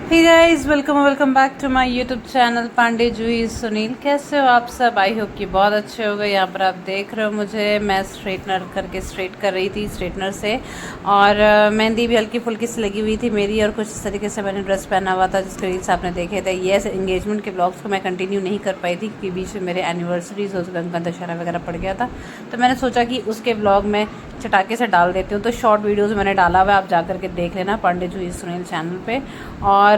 Hey guys, welcome back to my YouTube channel Pandey Juhi Sunil. कैसे हो आप सब? आई होप कि बहुत अच्छे हो गए। यहाँ पर आप देख रहे हो मुझे, मैं स्ट्रेटनर करके स्ट्रेट कर रही थी स्ट्रेटनर से, और मेहंदी भी हल्की फुल्की सी लगी हुई थी मेरी, और कुछ इस तरीके से मैंने ड्रेस पहना हुआ था जिसके रील्स आपने देखे थे। ये एंगेजमेंट के ब्लॉग्स को मैं कंटिन्यू नहीं कर पाई थी क्योंकि बीच में मेरे एनिवर्सरीज और गंगा दशहरा वगैरह पड़ गया था, तो मैंने सोचा कि उसके ब्लॉग में चटाके से डाल देती हूँ। तो शॉर्ट वीडियोज़ मैंने डाला हुआ है, आप जा करके देख लेना पांडे जूही सुनील चैनल पे। और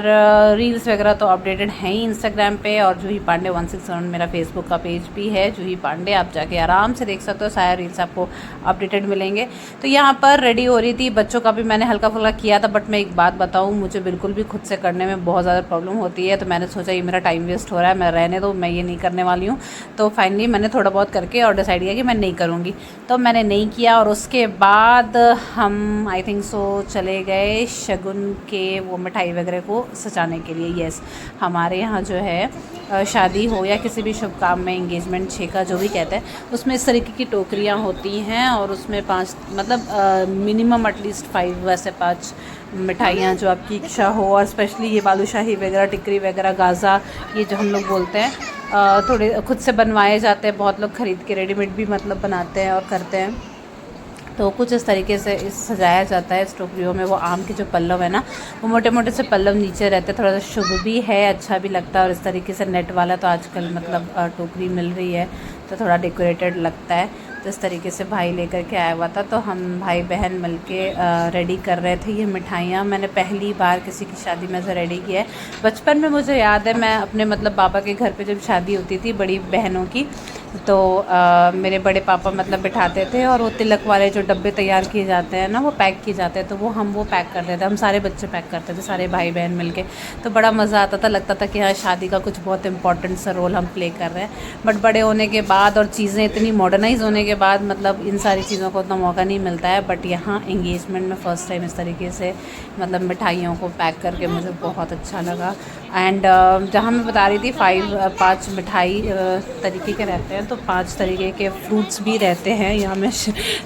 रील्स वगैरह तो अपडेटेड हैं ही इंस्टाग्राम पे, और जूही पांडे 161 मेरा फेसबुक का पेज भी है, जूही पांडे, आप जाके आराम से देख सकते हो, सारे रील्स आपको अपडेटेड मिलेंगे। तो यहाँ पर रेडी हो रही थी, बच्चों का भी मैंने हल्का फुल्का किया था, बट मैं एक बात बताऊँ, मुझे बिल्कुल भी खुद से करने में बहुत ज़्यादा प्रॉब्लम होती है, तो मैंने सोचा ये मेरा टाइम वेस्ट हो रहा है, मैं रहने दो, मैं ये नहीं करने वाली हूँ। तो फाइनली मैंने थोड़ा बहुत करके और डिसाइड किया कि मैं नहीं करूँगी, तो मैंने नहीं किया। और उसके बाद हम आई थिंक सो चले गए शगुन के वो मिठाई वगैरह को सजाने के लिए। यस, हमारे यहाँ जो है शादी हो या किसी भी शुभ काम में, एंगेजमेंट, छेका जो भी कहते हैं, उसमें इस तरीके की टोकरियाँ होती हैं, और उसमें 5 मतलब मिनिमम एटलीस्ट 5 वैसे 5 मिठाइयाँ जो आपकी इच्छा हो। और स्पेशली ये बालूशाही वगैरह, टिकरी वगैरह, गाज़ा, ये जो हम लोग बोलते हैं, थोड़े खुद से बनवाए जाते हैं, बहुत लोग ख़रीद के रेडीमेड भी मतलब बनाते हैं और करते हैं। तो कुछ इस तरीके से इस सजाया जाता है इस टोकरियों में। वो आम के जो पल्लव है ना, वो मोटे मोटे से पल्लव नीचे रहते हैं, थोड़ा सा शुभ भी है, अच्छा भी लगता है। और इस तरीके से नेट वाला तो आजकल मतलब टोकरी मिल रही है, तो थोड़ा डेकोरेटेड लगता है। तो इस तरीके से भाई लेकर के आया हुआ था, तो हम भाई बहन मिलके रेडी कर रहे थे ये मिठाइयाँ। मैंने पहली बार किसी की शादी में से रेडी किया है। बचपन में मुझे याद है, मैं अपने मतलब पापा के घर पे जब शादी होती थी बड़ी बहनों की, तो मेरे बड़े पापा मतलब बिठाते थे, और वो तिलक वाले जो डब्बे तैयार किए जाते हैं ना, वो पैक किए जाते हैं, तो वो पैक करते थे, हम सारे बच्चे पैक करते थे, सारे भाई बहन मिलके। तो बड़ा मज़ा आता था, लगता था कि हाँ शादी का कुछ बहुत इंपॉर्टेंट सा रोल हम प्ले कर रहे हैं। बट बड़े होने के बाद और चीज़ें इतनी मॉडर्नाइज होने के बाद मतलब इन सारी चीज़ों को उतना मौका नहीं मिलता है। बट यहाँ एंगेजमेंट में फ़र्स्ट टाइम इस तरीके से मतलब मिठाइयों को पैक करके मुझे बहुत अच्छा लगा। एंड जहाँ मैं बता रही थी 5 मिठाई तरीके के रहते हैं, तो 5 तरीके के फ्रूट्स भी रहते हैं। यहाँ मैं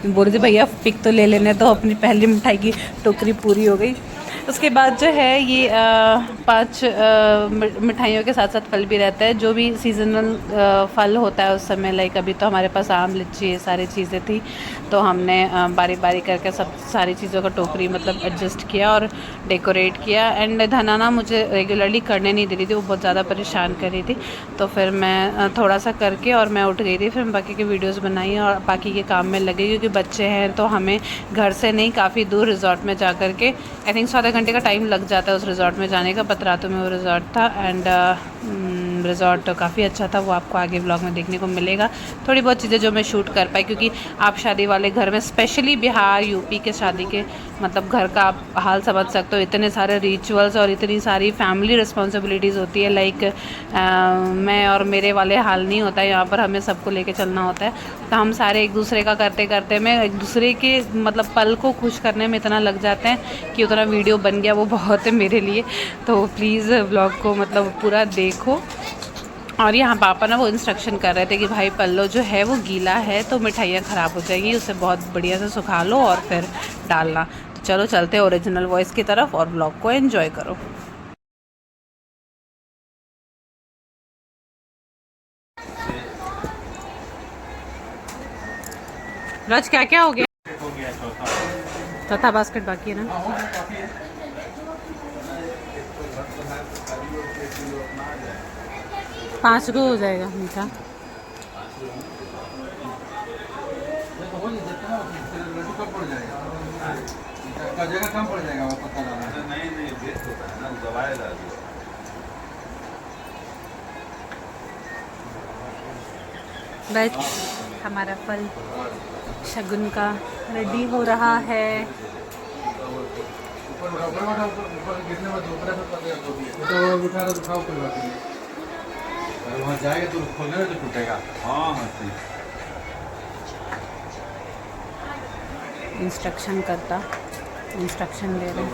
बोल रही थी भैया पिक तो ले लेने, तो अपनी पहली मिठाई की टोकरी पूरी हो गई। उसके बाद जो है ये 5 मिठाइयों के साथ साथ फल भी रहता है, जो भी सीजनल फल होता है उस समय। लाइक अभी तो हमारे पास आम, लीची, ये सारी चीज़ें थी, तो हमने बारी बारी करके सब सारी चीज़ों का टोकरी मतलब एडजस्ट किया और डेकोरेट किया। एंड धनाना मुझे रेगुलरली करने नहीं दे रही थी, वो बहुत ज़्यादा परेशान कर रही थी, तो फिर मैं थोड़ा सा करके और मैं उठ गई थी। फिर बाकी की वीडियोज़ बनाई और बाकी के काम में लगे, क्योंकि बच्चे हैं तो हमें घर से नहीं, काफ़ी दूर रिजॉर्ट में जा कर के आई थिंक 7 घंटे का टाइम लग जाता है उस रिज़ॉर्ट में जाने का। पतरातू में वो रिज़ॉर्ट था, एंड रिज़ॉर्ट काफ़ी अच्छा था, वो आपको आगे व्लॉग में देखने को मिलेगा। थोड़ी बहुत चीज़ें जो मैं शूट कर पाई, क्योंकि आप शादी वाले घर में, स्पेशली बिहार यूपी के शादी के मतलब घर का आप हाल समझ सकते हो, इतने सारे रिचुअल्स और इतनी सारी फैमिली रिस्पॉन्सिबिलिटीज़ होती है। लाइक मैं और मेरे वाले हाल नहीं होता है यहाँ पर, हमें सबको लेके चलना होता है। तो हम सारे एक दूसरे का करते करते में एक दूसरे के मतलब पल को खुश करने में इतना लग जाते हैं कि उतना वीडियो बन गया, वो बहुत है मेरे लिए। तो प्लीज़ व्लॉग को मतलब पूरा देखो। और यहाँ पापा ना वो इंस्ट्रक्शन कर रहे थे कि भाई पल्लो जो है वो गीला है, तो मिठाइयाँ ख़राब हो जाएगी, उसे बहुत बढ़िया से सुखा लो और फिर डालना। तो चलो चलते हैं ओरिजिनल वॉइस की तरफ और व्लॉग को एंजॉय करो। राज क्या क्या हो गया? चौथा बास्केट बाकी है ना? 5 को हो जाएगा मीठा। जगह कम पड़ जाएगा, वो पता लगा। नहीं नहीं वेस्ट होता है ना, दबाएगा। बस हमारा फल शगुन का रेडी हो रहा है। वहाँ जाएगा तो खोलने में तो टूटेगा। हाँ हाँ ठीक। इंस्ट्रक्शन दे रहे हैं।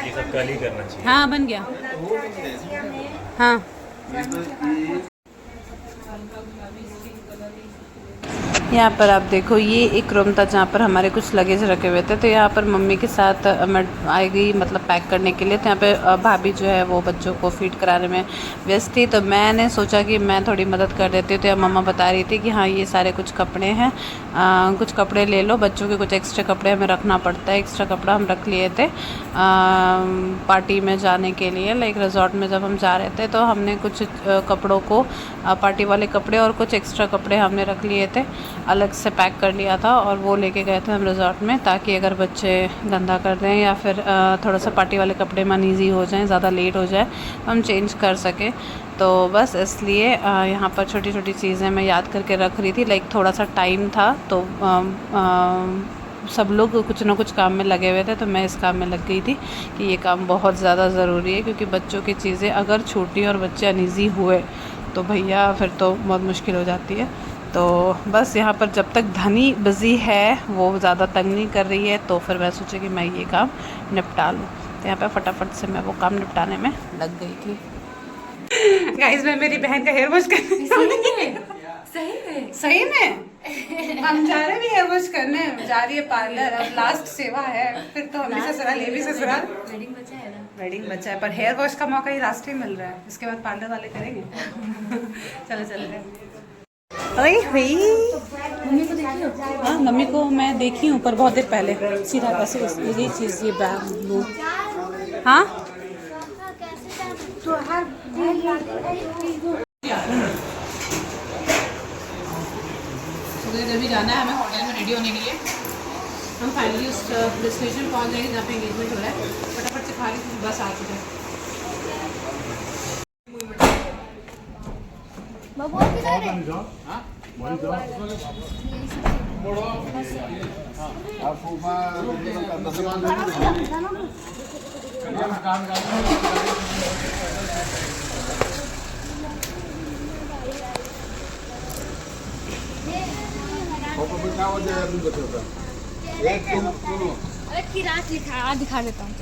ये सब कल ही करना चाहिए। हाँ बन गया। हाँ यहाँ पर आप देखो ये एक रूम था जहाँ पर हमारे कुछ लगेज रखे हुए थे। तो यहाँ पर मम्मी के साथ मैं आई गई मतलब पैक करने के लिए। तो यहाँ पे भाभी जो है वो बच्चों को फीड कराने में व्यस्त थी। तो मैंने सोचा कि मैं थोड़ी मदद कर देती हूँ। तो यहाँ मम्मा बता रही थी कि हाँ ये सारे कुछ कपड़े हैं, कुछ कपड़े ले लो, बच्चों के कुछ एक्स्ट्रा कपड़े हमें रखना पड़ता है। एक्स्ट्रा कपड़ा हम रख लिए थे पार्टी में जाने के लिए, लाइक रिजॉर्ट में जब हम जा रहे थे तो हमने कुछ कपड़ों को पार्टी वाले कपड़े और कुछ एक्स्ट्रा कपड़े हमने रख लिए थे, अलग से पैक कर लिया था और वो लेके गए थे हम रिजॉर्ट में, ताकि अगर बच्चे गंदा कर दें या फिर थोड़ा सा पार्टी वाले कपड़े में अनईज़ी हो जाएं, ज़्यादा लेट हो जाए तो हम चेंज कर सकें। तो बस इसलिए यहाँ पर छोटी छोटी चीज़ें मैं याद करके रख रही थी। लाइक थोड़ा सा टाइम था तो सब लोग कुछ ना कुछ काम में लगे हुए थे, तो मैं इस काम में लग गई थी कि ये काम बहुत ज़्यादा ज़रूरी है, क्योंकि बच्चों की चीज़ें अगर छूटी और बच्चे अनईज़ी हुए तो भैया फिर तो बहुत मुश्किल हो जाती है। तो बस यहाँ पर जब तक धनी बिज़ी है, वो ज़्यादा तंग नहीं कर रही है, तो फिर मैं सोची कि मैं ये काम निपटा लूँ। तो यहाँ पर फटाफट से मैं वो काम निपटाने में लग गई थी। गाइस मैं मेरी बहन का हेयर वॉश करने सही में हम जा रहे भी हेयर वॉश करने, जा रही है पार्लर। अब लास्ट सेवा है, फिर तो हम भी ससुराल, ये भी ससुराल। वेडिंग बचा है पर हेयर वॉश का मौका ही लास्ट ही मिल रहा है, इसके बाद पार्लर वाले करेंगे। चलो चलो। अरे भाई मम्मी को देखी हो? हाँ मम्मी को मैं देखी हूँ पर बहुत देर पहले। सीधा कैसे ये चीज़ ये बैग लो। हाँ तो हर अभी जाना है हमें होटल में रेडी होने के लिए। हम फाइनली उस डेस्टिनेशन पहुंच जाएंगे जहाँ पे एंगेजमेंट हो रहा है। फटाफट से खा रही बस आ चुके हैं। दिखा देता हूँ।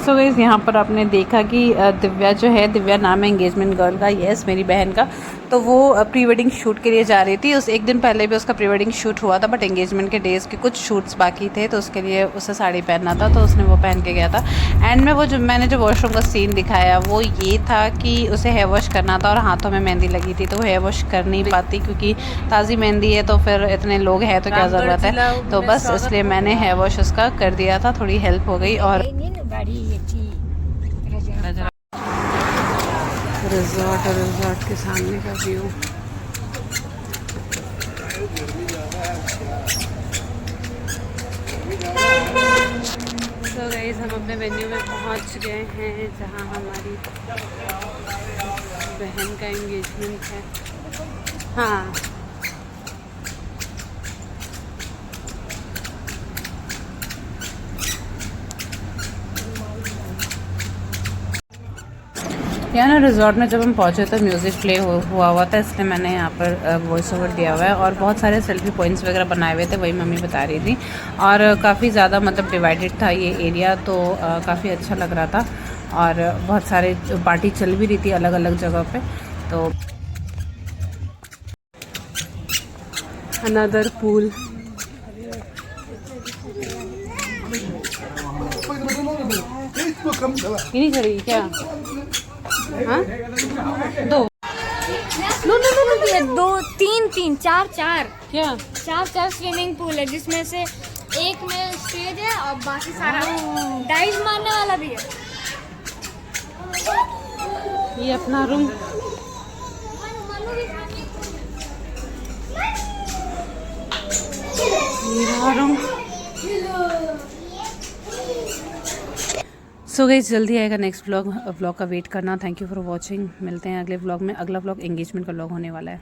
सो गाइस यहाँ पर आपने देखा कि दिव्या जो है, दिव्या नाम है एंगेजमेंट गर्ल का, यस मेरी बहन का, तो वो प्री वेडिंग शूट के लिए जा रही थी। उस एक दिन पहले भी उसका प्री वेडिंग शूट हुआ था, बट एंगेजमेंट के डेज़ के कुछ शूट्स बाकी थे, तो उसके लिए उसे साड़ी पहनना था, तो उसने वो पहन के गया था। एंड में वो जो मैंने जो वॉशरूम का सीन दिखाया वो ये था कि उसे हेयर वॉश करना था और हाथों में मेहंदी लगी थी, तो वो हेयर वॉश कर नहीं पाती क्योंकि ताज़ी मेहंदी है, तो फिर इतने लोग हैं तो क्या ज़रूरत है। तो बस इसलिए मैंने हेयर वॉश उसका कर दिया था, थोड़ी हेल्प हो गई। और रिजॉर्ट के सामने का व्यू। तो गाइस हम अपने वेन्यू में पहुंच गए हैं जहां हमारी बहन का एंगेजमेंट है। हाँ यहाँ ना रिजॉर्ट में जब हम पहुँचे तो म्यूज़िक प्ले हुआ था, इसलिए मैंने यहाँ पर वॉइस ओवर दिया हुआ है और बहुत सारे सेल्फी पॉइंट्स वगैरह बनाए हुए थे, वही मम्मी बता रही थी। और काफ़ी ज़्यादा मतलब डिवाइडेड था ये एरिया, तो काफ़ी अच्छा लग रहा था और बहुत सारे पार्टी चल भी रही थी अलग अलग जगह पे। तो अनदर पूल। नहीं खड़ी क्या? हाँ? दो दो तीन चार क्या? चार स्विमिंग पूल है, जिसमें से एक में स्टेज है और बाकी सारा डाइव मारने वाला भी है। ये अपना रूम। सो गाइस जल्दी आएगा नेक्स्ट व्लॉग का वेट करना। Thank you for watching. मिलते हैं अगले व्लॉग में। अगला व्लॉग एंगेजमेंट का व्लॉग होने वाला है।